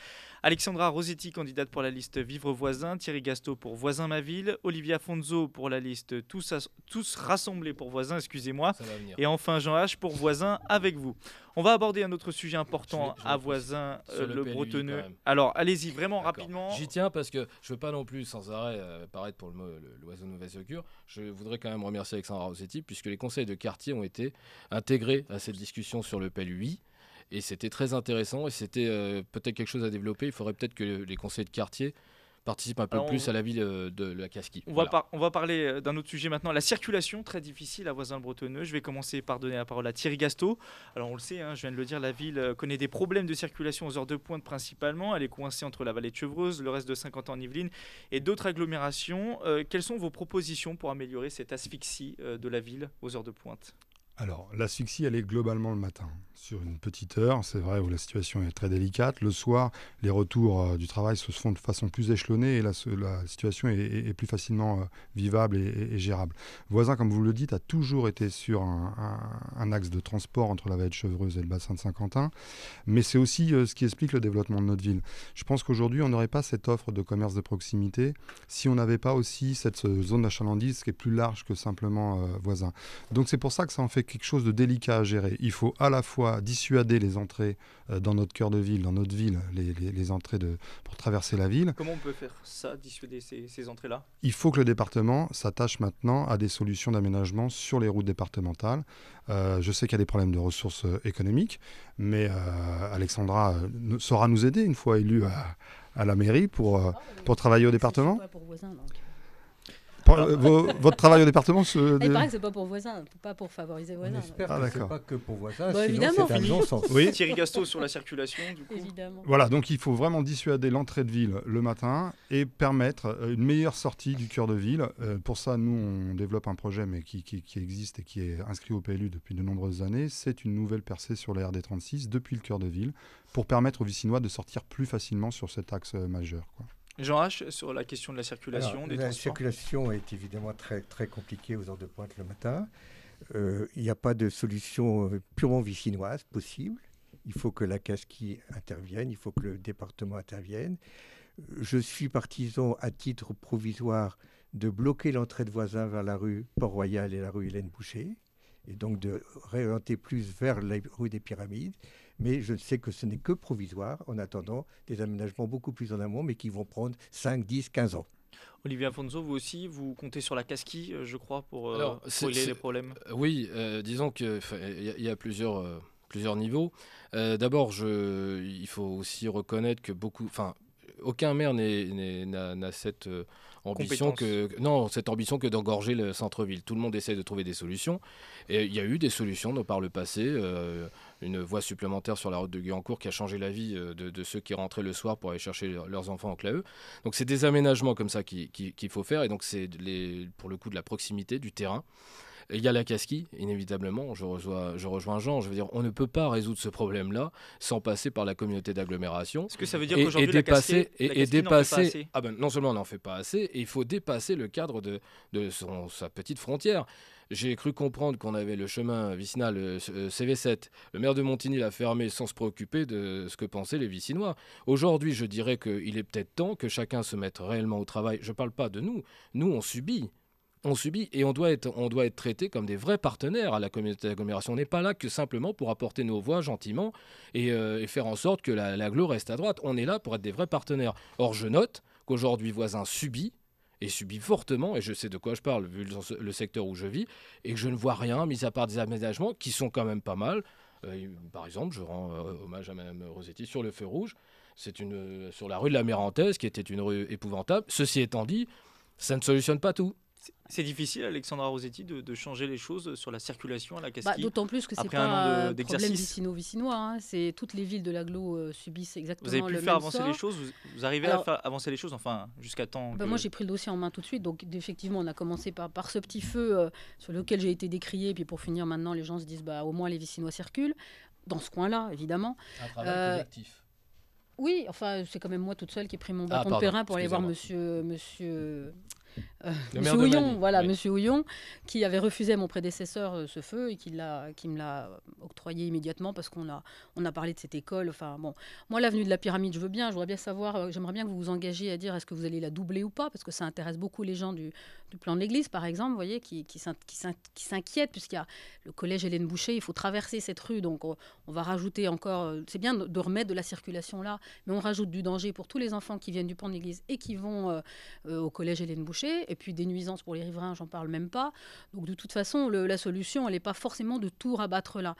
Alexandra Rosetti, candidate pour la liste Vivre Voisin, Thierry Gasto pour Voisin ma ville, Olivia Fonzo pour la liste Tous rassemblés pour Voisin, excusez-moi, Ça va venir. et enfin Jean H pour Voisin avec vous. On va aborder un autre sujet important Je l'ai à pris. Voisin, Sur le le PLUI, Bretonneux. quand même. Alors allez-y, vraiment rapidement. J'y tiens parce que je veux pas non plus sans arrêt paraître pour l'oiseau de mauvaise augure. Je voudrais quand même remercier Alexandra Rossetti puisque les conseils de quartier ont été intégrés à cette discussion sur le PLUI. Et c'était très intéressant et c'était peut-être quelque chose à développer. Il faudrait peut-être que les conseils de quartier participent un peu Alors, plus à la ville de la casquille. On Voilà. va parler d'un autre sujet maintenant, la circulation, très difficile à Voisin-le-Bretonneux. Je vais commencer par donner la parole à Thierry Gasto. Alors on le sait, je viens de le dire, la ville connaît des problèmes de circulation aux heures de pointe principalement. Elle est coincée entre la vallée de Chevreuse, le reste de Saint-Quentin en Yvelines et d'autres agglomérations. Quelles sont vos propositions pour améliorer cette asphyxie de la ville aux heures de pointe ? Alors, l'asphyxie, elle est globalement le matin, sur une petite heure, c'est vrai, où la situation est très délicate. Le soir, les retours du travail se font de façon plus échelonnée et la situation est plus facilement vivable et gérable. Voisin, comme vous le dites, a toujours été sur un axe de transport entre la vallée de Chevreuse et le bassin de Saint-Quentin, mais c'est aussi ce qui explique le développement de notre ville. Je pense qu'aujourd'hui, on n'aurait pas cette offre de commerce de proximité si on n'avait pas aussi cette zone d'achalandise qui est plus large que simplement Voisin. Donc c'est pour ça que ça en fait quelque chose de délicat à gérer. Il faut à la fois dissuader les entrées dans notre cœur de ville, dans notre ville, les entrées pour traverser la ville. Comment on peut faire ça, dissuader ces entrées-là ? Il faut que le département s'attache maintenant à des solutions d'aménagement sur les routes départementales. Je sais qu'il y a des problèmes de ressources économiques, mais Alexandra saura nous aider une fois élue à la mairie pour travailler au département. C'est pas pour Voisin, donc. Votre travail au département Il paraît que c'est pas pour Voisin, pas pour favoriser Voisin. On espère Ah, que c'est d'accord. pas que pour Voisin, Bah, sinon évidemment. c'est un non-sens. Oui. Thierry Gasto sur la circulation, du coup. Évidemment. Voilà, donc il faut vraiment dissuader l'entrée de ville le matin et permettre une meilleure sortie du cœur de ville. Pour ça, nous, on développe un projet mais qui existe et qui est inscrit au PLU depuis de nombreuses années. C'est une nouvelle percée sur la RD 36 depuis le cœur de ville pour permettre aux Vicinois de sortir plus facilement sur cet axe majeur, quoi. Jean H, sur la question de la circulation, Alors, des la transports. circulation est évidemment très, très compliquée aux heures de pointe le matin. Il n'y a pas de solution purement vicinoise possible. Il faut que la casquille intervienne, il faut que le département intervienne. Je suis partisan, à titre provisoire, de bloquer l'entrée de Voisin vers la rue Port-Royal et la rue Hélène Boucher, et donc de réorienter plus vers la rue des Pyramides. Mais je sais que ce n'est que provisoire, en attendant des aménagements beaucoup plus en amont, mais qui vont prendre 5, 10, 15 ans. Olivier Afonso, vous aussi, vous comptez sur la casquille, je crois, pour régler les problèmes. Oui, disons qu'il y a plusieurs niveaux. D'abord, il faut aussi reconnaître que aucun maire n'a cette ambition cette ambition que d'engorger le centre-ville. Tout le monde essaie de trouver des solutions. Et il y a eu des solutions par le passé. Une voie supplémentaire sur la route de Guyancourt qui a changé la vie de ceux qui rentraient le soir pour aller chercher leurs enfants en CLAE. Donc c'est des aménagements comme ça qu'il faut faire. Et donc c'est pour le coup de la proximité, du terrain. Il y a la casquille, inévitablement, je rejoins Jean, je veux dire, on ne peut pas résoudre ce problème-là sans passer par la communauté d'agglomération. Est-ce que ça veut dire qu'aujourd'hui la casquille n'en fait pas assez ? Non seulement on n'en fait pas assez, et il faut dépasser le cadre de sa petite frontière. J'ai cru comprendre qu'on avait le chemin vicinal CV7. Le maire de Montigny l'a fermé sans se préoccuper de ce que pensaient les Vicinois. Aujourd'hui, je dirais qu'il est peut-être temps que chacun se mette réellement au travail. Je ne parle pas de nous. Nous, on subit. On subit et on doit être traité comme des vrais partenaires à la communauté d'agglomération. On n'est pas là que simplement pour apporter nos voix gentiment et faire en sorte que l'agglo reste à droite. On est là pour être des vrais partenaires. Or, je note qu'aujourd'hui, Voisin subit fortement, et je sais de quoi je parle vu le secteur où je vis, et que je ne vois rien, mis à part des aménagements qui sont quand même pas mal. Par exemple, je rends hommage à Mme Rossetti sur le feu rouge. C'est sur la rue de la Mérantèse, qui était une rue épouvantable. Ceci étant dit, ça ne solutionne pas tout. C'est difficile, Alexandra Rossetti, de changer les choses sur la circulation à la Castille. D'autant plus que ce n'est pas un problème vicino-vicinois. Hein. Toutes les villes de l'agglo subissent exactement le même sort. Vous avez pu faire avancer les choses, vous arrivez à faire avancer les choses, enfin, jusqu'à temps que... Moi, j'ai pris le dossier en main tout de suite. Donc, effectivement, on a commencé par ce petit feu sur lequel j'ai été décrié. Puis pour finir, maintenant, les gens se disent au moins les vicinois circulent. Dans ce coin-là, évidemment. Un travail collectif. Oui, enfin, c'est quand même moi toute seule qui ai pris mon bâton de pèlerin pour aller voir monsieur Houillon, Monsieur Houillon, qui avait refusé à mon prédécesseur ce feu et qui me l'a octroyé immédiatement parce qu'on a parlé de cette école. Enfin bon, moi l'avenue de la Pyramide, je voudrais bien savoir, j'aimerais bien que vous vous engagiez à dire est-ce que vous allez la doubler ou pas, parce que ça intéresse beaucoup les gens du plan de l'église, par exemple, vous voyez, qui s'inquiètent puisqu'il y a le collège Hélène Boucher, il faut traverser cette rue, donc on va rajouter encore, c'est bien de remettre de la circulation là, mais on rajoute du danger pour tous les enfants qui viennent du plan de l'église et qui vont au collège Hélène Boucher. Et puis des nuisances pour les riverains, j'en parle même pas. Donc de toute façon, la solution, elle n'est pas forcément de tout rabattre là.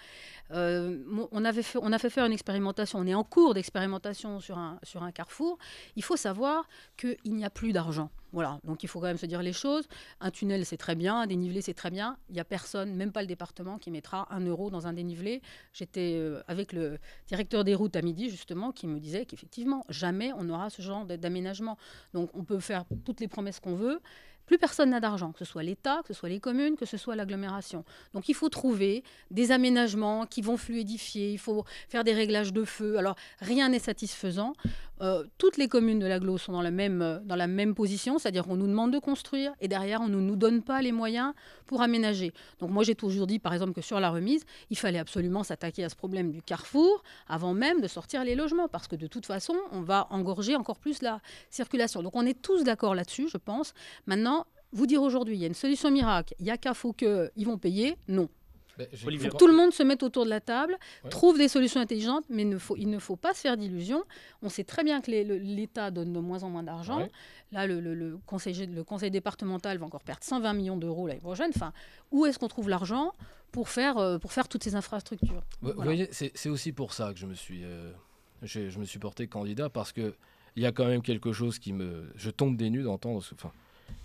On a fait faire une expérimentation, on est en cours d'expérimentation sur un carrefour. Il faut savoir qu'il n'y a plus d'argent. Voilà, donc il faut quand même se dire les choses. Un tunnel, c'est très bien, un dénivelé, c'est très bien. Il n'y a personne, même pas le département, qui mettra 1 euro dans un dénivelé. J'étais avec le directeur des routes à midi, justement, qui me disait qu'effectivement, jamais on n'aura ce genre d'aménagement. Donc on peut faire toutes les promesses qu'on veut. Plus personne n'a d'argent, que ce soit l'État, que ce soit les communes, que ce soit l'agglomération. Donc il faut trouver des aménagements qui vont fluidifier, il faut faire des réglages de feu. Alors rien n'est satisfaisant. Toutes les communes de l'agglo sont dans la même position, c'est-à-dire qu'on nous demande de construire et derrière on ne nous donne pas les moyens pour aménager. Donc moi j'ai toujours dit par exemple que sur la remise, il fallait absolument s'attaquer à ce problème du carrefour avant même de sortir les logements parce que de toute façon on va engorger encore plus la circulation. Donc on est tous d'accord là-dessus, je pense. Maintenant, vous dire aujourd'hui, il y a une solution miracle, il y a qu'à faut qu'ils vont payer, non. Il faut que tout le monde se mette autour de la table, trouve des solutions intelligentes, mais il ne faut pas se faire d'illusions. On sait très bien que l'État donne de moins en moins d'argent. Ouais. Là, le conseil départemental va encore perdre 120 millions d'euros l'année prochaine. Enfin, où est-ce qu'on trouve l'argent pour faire toutes ces infrastructures? Vous voyez, c'est aussi pour ça que je me suis porté candidat, parce qu'il y a quand même quelque chose je tombe des nues d'entendre...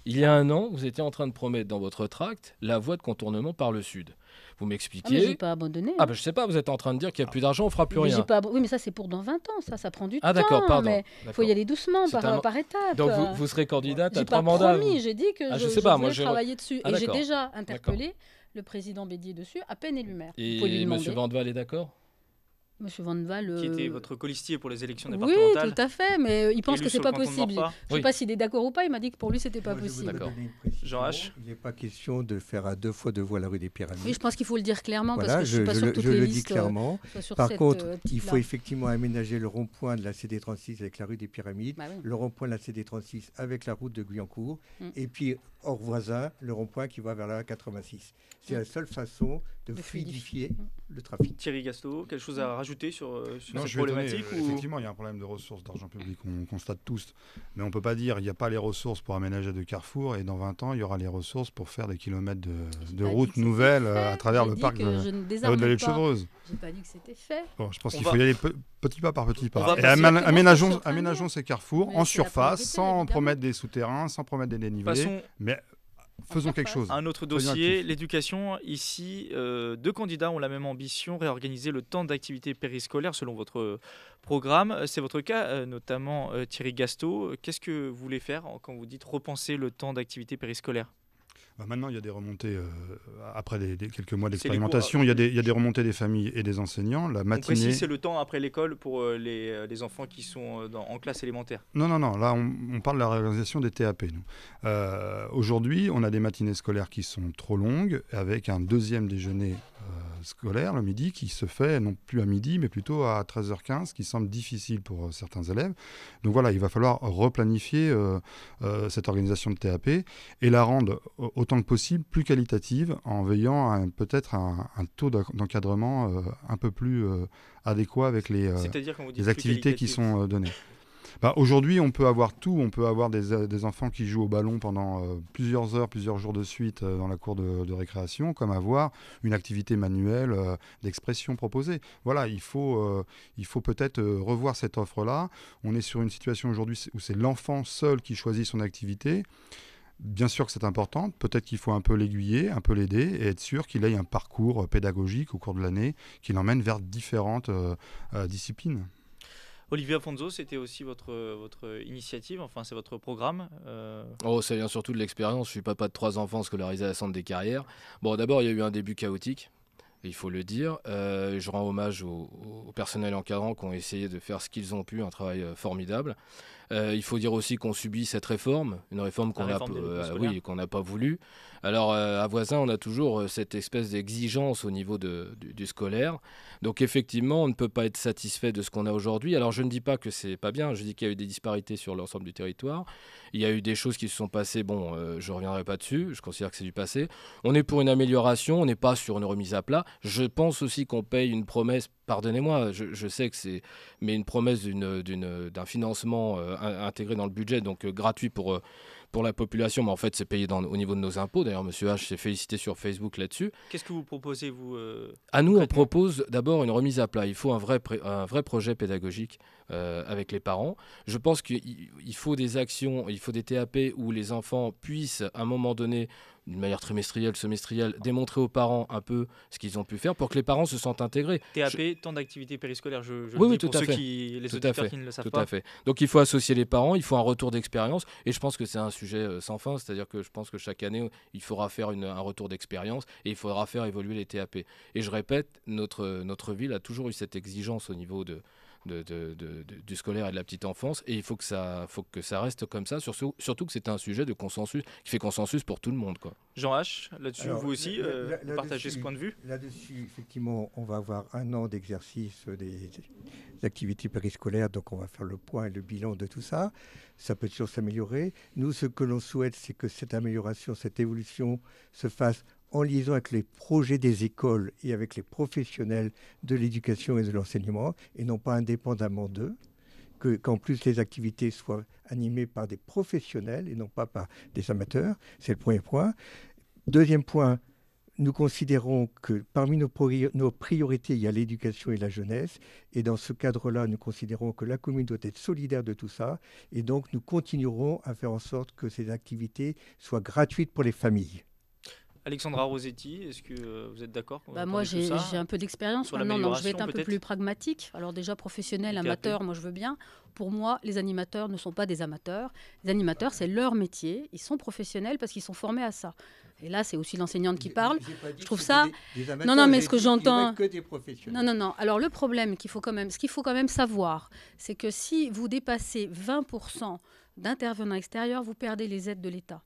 Il y a 1 an, vous étiez en train de promettre dans votre tract la voie de contournement par le sud. Vous m'expliquiez... mais j'ai pas abandonné. Je sais pas, vous êtes en train de dire qu'il n'y a plus d'argent, on ne fera plus rien. Oui, mais ça c'est pour dans 20 ans, ça prend du temps. D'accord, pardon. Mais il faut y aller doucement, par étapes. Donc vous serez candidate à 3 mandats. J'ai dit que je voulais travailler dessus. Et j'ai déjà interpellé le président Bédier dessus, à peine élu maire. Et M. Vandeval est d'accord? Monsieur Vandeval... Qui était votre colistier pour les élections départementales. Oui, tout à fait, mais il pense que c'est pas possible. Je ne sais pas s'il est d'accord ou pas, il m'a dit que pour lui, c'était pas possible. D'accord. Jean H. Il n'est pas question de faire à 2 fois 2 voies la rue des Pyramides. Oui, je pense qu'il faut le dire clairement, voilà, parce que je ne suis pas sûre que toutes les listes... Je le dis clairement. Par contre, il faut effectivement aménager le rond-point de la CD36 avec la rue des Pyramides, le rond-point de la CD36 avec la route de Guyancourt, et puis, hors voisin, le rond-point qui va vers la 86. C'est la seule façon de fluidifier le trafic. Thierry Gasto, quelque chose à rajouter sur cette problématique Effectivement, il y a un problème de ressources d'argent public, on constate tous. Mais on ne peut pas dire qu'il n'y a pas les ressources pour aménager de carrefour et dans 20 ans, il y aura les ressources pour faire des kilomètres de routes nouvelles à travers le parc de la vallée de Chevreuse. Je n'ai pas dit que c'était fait. Bon, je pense qu'il faut y aller petit pas par petit pas. Et aménageons ces carrefours en surface, sans promettre des souterrains, sans promettre des dénivelés. Mais faisons quelque chose. Un autre dossier, l'éducation. Ici, 2 candidats ont la même ambition, réorganiser le temps d'activité périscolaire selon votre programme. C'est votre cas, notamment Thierry Gasto. Qu'est-ce que vous voulez faire quand vous dites repenser le temps d'activité périscolaire? Maintenant, il y a des remontées, après quelques mois d'expérimentation, il y a des remontées des familles et des enseignants. La matinée... On précise, c'est le temps après l'école pour les enfants qui sont en classe élémentaire. Non, là, on parle de la réorganisation des TAP. Aujourd'hui, on a des matinées scolaires qui sont trop longues, avec un 2e déjeuner scolaire, le midi, qui se fait non plus à midi, mais plutôt à 13h15, ce qui semble difficile pour certains élèves. Donc voilà, il va falloir replanifier cette organisation de TAP et la rendre autant que possible plus qualitative en veillant à peut-être un taux d'encadrement un peu plus adéquat avec les activités qui sont données. Aujourd'hui, on peut avoir tout. On peut avoir des enfants qui jouent au ballon pendant plusieurs heures, plusieurs jours de suite dans la cour de récréation, comme avoir une activité manuelle d'expression proposée. Voilà, il faut peut-être revoir cette offre-là. On est sur une situation aujourd'hui où c'est l'enfant seul qui choisit son activité. Bien sûr que c'est important, peut-être qu'il faut un peu l'aiguiller, un peu l'aider et être sûr qu'il ait un parcours pédagogique au cours de l'année qui l'emmène vers différentes disciplines. Olivier Afonso, c'était aussi votre initiative, enfin c'est votre programme Ça vient surtout de l'expérience. Je suis papa de 3 enfants scolarisés à la Centre des Carrières. Bon, d'abord, il y a eu un début chaotique, il faut le dire. Je rends hommage au personnel encadrant qui ont essayé de faire ce qu'ils ont pu, un travail formidable. Il faut dire aussi qu'on subit cette réforme, une réforme qu'on n'a pas voulu. Alors à Voisins, on a toujours cette espèce d'exigence au niveau du scolaire. Donc effectivement, on ne peut pas être satisfait de ce qu'on a aujourd'hui. Alors je ne dis pas que c'est pas bien, je dis qu'il y a eu des disparités sur l'ensemble du territoire. Il y a eu des choses qui se sont passées, je ne reviendrai pas dessus, je considère que c'est du passé. On est pour une amélioration, on n'est pas sur une remise à plat. Je pense aussi qu'on paye une promesse, pardonnez-moi, je sais que c'est, mais une promesse d'un financement intégré dans le budget, donc gratuit pour la population, mais en fait c'est payé au niveau de nos impôts. D'ailleurs, M. H s'est félicité sur Facebook là-dessus. Qu'est-ce que vous proposez, vous À nous, on propose d'abord une remise à plat. Il faut un vrai projet pédagogique avec les parents. Je pense qu'il faut des actions, il faut des TAP où les enfants puissent, à un moment donné, d'une manière trimestrielle, semestrielle, démontrer aux parents un peu ce qu'ils ont pu faire pour que les parents se sentent intégrés. TAP, temps d'activité périscolaire, oui, pour ceux les auditeurs qui ne le savent pas. Tout à fait. Donc il faut associer les parents, il faut un retour d'expérience, et je pense que c'est un sujet sans fin, c'est-à-dire que je pense que chaque année, il faudra faire un retour d'expérience, et il faudra faire évoluer les TAP. Et je répète, notre ville a toujours eu cette exigence au niveau du scolaire et de la petite enfance, et il faut que ça reste comme ça, surtout que c'est un sujet de consensus qui fait consensus pour tout le monde, quoi. Jean H, là-dessus, vous aussi, vous partagez ce point de vue? Là-dessus, effectivement, on va avoir 1 an d'exercice des activités périscolaires, donc on va faire le point et le bilan de tout ça. Ça peut toujours s'améliorer. Nous, ce que l'on souhaite, c'est que cette amélioration, cette évolution se fasse en liaison avec les projets des écoles et avec les professionnels de l'éducation et de l'enseignement, et non pas indépendamment d'eux, qu'en plus les activités soient animées par des professionnels et non pas par des amateurs. C'est le premier point. Deuxième point, nous considérons que parmi nos priorités, il y a l'éducation et la jeunesse, et dans ce cadre-là, nous considérons que la commune doit être solidaire de tout ça, et donc nous continuerons à faire en sorte que ces activités soient gratuites pour les familles. Alexandra Rosetti, est-ce que vous êtes d'accord? Moi, j'ai un peu d'expérience maintenant, donc je vais être un peu plus pragmatique. Alors déjà, professionnel, amateur, moi je veux bien. Pour moi, les animateurs ne sont pas des amateurs. Les animateurs, c'est leur métier. Ils sont professionnels parce qu'ils sont formés à ça. Et là, c'est aussi l'enseignante qui parle. Je trouve ça... Non, mais ce que j'entends... Non. Alors le problème ce qu'il faut quand même savoir, c'est que si vous dépassez 20% d'intervenants extérieurs, vous perdez les aides de l'État.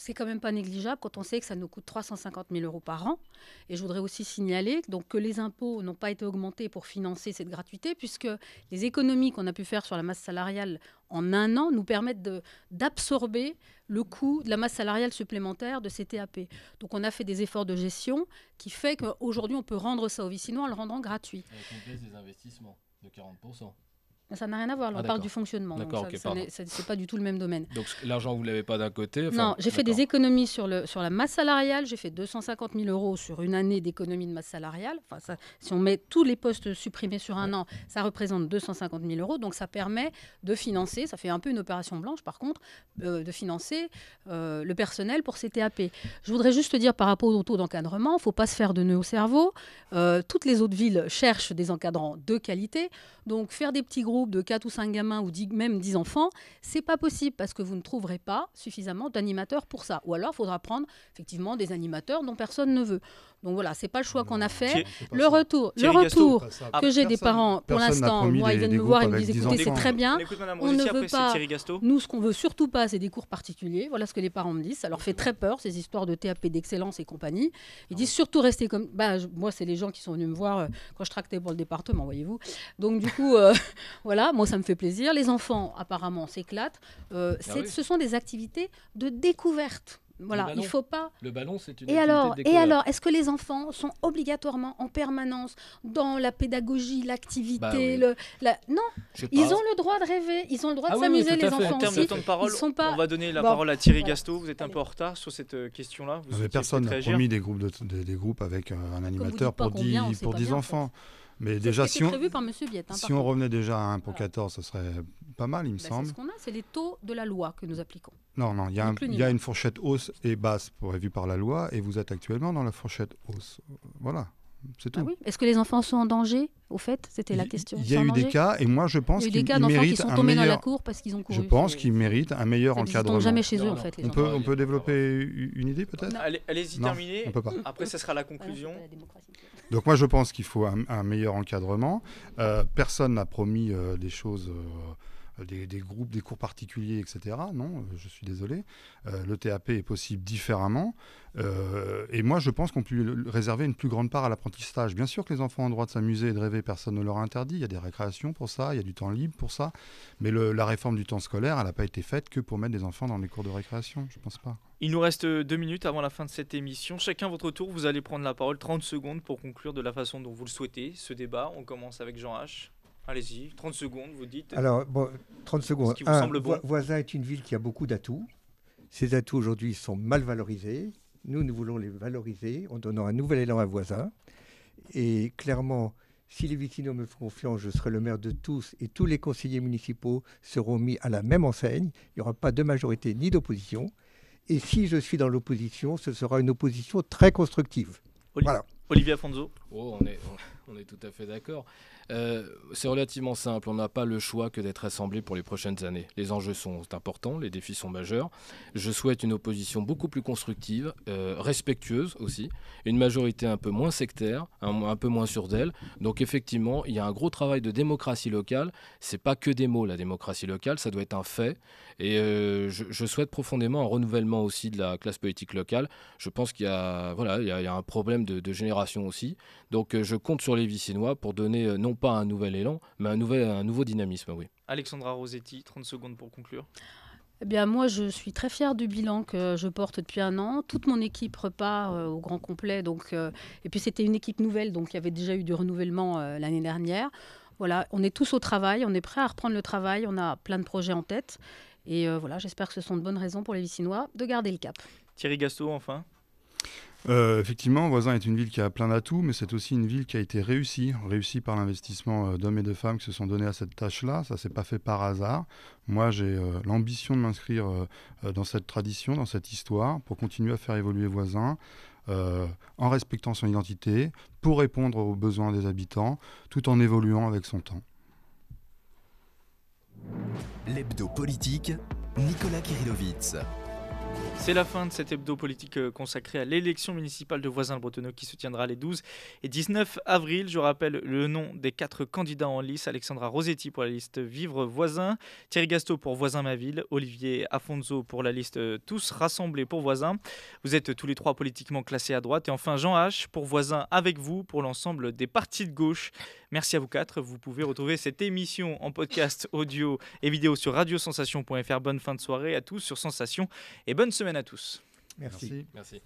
C'est quand même pas négligeable quand on sait que ça nous coûte 350 000 € par an. Et je voudrais aussi signaler que les impôts n'ont pas été augmentés pour financer cette gratuité, puisque les économies qu'on a pu faire sur la masse salariale en 1 an nous permettent d'absorber le coût de la masse salariale supplémentaire de ces TAP. Donc on a fait des efforts de gestion qui fait qu'aujourd'hui on peut rendre ça aux Vicinois en le rendant gratuit. Avec une baisse des investissements de 40%. Ça n'a rien à voir, là, on parle du fonctionnement. C'est pas du tout le même domaine. Donc l'argent, vous ne l'avez pas d'un côté? Non, j'ai fait des économies sur la masse salariale. J'ai fait 250 000 € sur une année d'économie de masse salariale. Si on met tous les postes supprimés sur 1 an, ça représente 250 000 €. Donc ça permet de financer, ça fait un peu une opération blanche par contre, de financer le personnel pour ces TAP. Je voudrais juste dire par rapport au taux d'encadrement, il ne faut pas se faire de nœuds au cerveau. Toutes les autres villes cherchent des encadrants de qualité. Donc faire des petits groupes groupe de 4 ou 5 gamins ou même 10 enfants, c'est pas possible parce que vous ne trouverez pas suffisamment d'animateurs pour ça. Ou alors, il faudra prendre effectivement des animateurs dont personne ne veut. Donc voilà, c'est pas le choix qu'on a fait. Le retour que j'ai des parents, pour l'instant, moi, ils viennent me voir et me disent, écoutez, c'est très bien, on ne veut pas, nous, ce qu'on veut surtout pas, c'est des cours particuliers. Voilà ce que les parents me disent. Ça leur fait très peur, ces histoires de TAP d'excellence et compagnie. Ils disent surtout rester comme... moi, c'est les gens qui sont venus me voir quand je tractais pour le département, voyez-vous. Donc du coup, voilà, moi, ça me fait plaisir. Les enfants, apparemment, s'éclatent. Ce sont des activités de découverte. Voilà, il faut pas. Le ballon, c'est une et activité alors, est-ce que les enfants sont obligatoirement en permanence dans la pédagogie, l'activité, non, ils ont le droit de rêver, ils ont le droit de s'amuser, les enfants. En termes de temps de parole, on va donner la parole à Thierry Gasto. Vous êtes un peu en retard sur cette question-là. Personne n'a promis des groupes avec un animateur pour 10 enfants. Mais déjà, si on revenait déjà à 1 pour 14, ce serait pas mal, il me semble. C'est ce qu'on a, c'est les taux de la loi que nous appliquons. Non, il y a une fourchette hausse et basse prévue par la loi, et vous êtes actuellement dans la fourchette hausse. Voilà, c'est tout. Oui. Est-ce que les enfants sont en danger, au fait? C'était la question. Il y a eu des cas, et moi je pense qu'ils méritent un meilleur... dans la cour parce qu'ils ont couru. Je pense qu'ils méritent un meilleur encadrement. Ils ne jamais chez eux, en fait. On peut développer une idée, peut-être? Allez-y, terminez. On peut pas. Après, ça sera la conclusion. Donc moi je pense qu'il faut un meilleur encadrement. Personne n'a promis des choses, des groupes, des cours particuliers, etc. Non, je suis désolé. Le TAP est possible différemment. Et moi je pense qu'on peut réserver une plus grande part à l'apprentissage. Bien sûr que les enfants ont le droit de s'amuser et de rêver, personne ne leur interdit. Il y a des récréations pour ça, il y a du temps libre pour ça. Mais la réforme du temps scolaire, elle n'a pas été faite que pour mettre des enfants dans les cours de récréation. Je ne pense pas. Il nous reste 2 minutes avant la fin de cette émission. Chacun à votre tour, vous allez prendre la parole 30 secondes pour conclure de la façon dont vous le souhaitez ce débat. On commence avec Jean H. Allez-y, 30 secondes, vous dites. Alors, 30 secondes. Ce qui vous semble bon. Voisin est une ville qui a beaucoup d'atouts. Ces atouts aujourd'hui sont mal valorisés. Nous voulons les valoriser en donnant un nouvel élan à Voisin. Et clairement, si les Vicinois me font confiance, je serai le maire de tous et tous les conseillers municipaux seront mis à la même enseigne. Il n'y aura pas de majorité ni d'opposition. Et si je suis dans l'opposition, ce sera une opposition très constructive. Voilà. Olivier Afonso. On est tout à fait d'accord. C'est relativement simple. On n'a pas le choix que d'être assemblés pour les prochaines années. Les enjeux sont importants, les défis sont majeurs. Je souhaite une opposition beaucoup plus constructive, respectueuse aussi, une majorité un peu moins sectaire, un peu moins sûre d'elle. Donc effectivement, il y a un gros travail de démocratie locale. C'est pas que des mots, la démocratie locale, ça doit être un fait. Et je souhaite profondément un renouvellement aussi de la classe politique locale. Je pense qu'il y a un problème de génération aussi. Donc je compte sur les Vicinois pour donner non pas un nouvel élan, mais un nouveau dynamisme, oui. Alexandra Rosetti, 30 secondes pour conclure. Eh bien, moi, je suis très fière du bilan que je porte depuis 1 an. Toute mon équipe repart au grand complet. Et puis, c'était une équipe nouvelle, donc il y avait déjà eu du renouvellement l'année dernière. Voilà, on est tous au travail, on est prêts à reprendre le travail, on a plein de projets en tête. Et j'espère que ce sont de bonnes raisons pour les Vicinois de garder le cap. Thierry Gasto, enfin. Effectivement, Voisin est une ville qui a plein d'atouts, mais c'est aussi une ville qui a été réussie par l'investissement d'hommes et de femmes qui se sont donnés à cette tâche-là. Ça ne s'est pas fait par hasard. Moi, j'ai l'ambition de m'inscrire dans cette tradition, dans cette histoire, pour continuer à faire évoluer Voisin, en respectant son identité, pour répondre aux besoins des habitants, tout en évoluant avec son temps. L'hebdo politique, Nicolas Kirillovitz. C'est la fin de cet hebdo politique consacré à l'élection municipale de Voisins-le-Bretonneux qui se tiendra les 12 et 19 avril. Je rappelle le nom des 4 candidats en lice. Alexandra Rosetti pour la liste Vivre Voisins, Thierry Gasto pour Voisins ma ville, Olivier Afonso pour la liste Tous rassemblés pour Voisins. Vous êtes tous les 3 politiquement classés à droite. Et enfin Jean H pour Voisins avec vous pour l'ensemble des partis de gauche. Merci à vous 4. Vous pouvez retrouver cette émission en podcast audio et vidéo sur radiosensation.fr. Bonne fin de soirée à tous sur Sensation et bonne semaine à tous. Merci. Merci.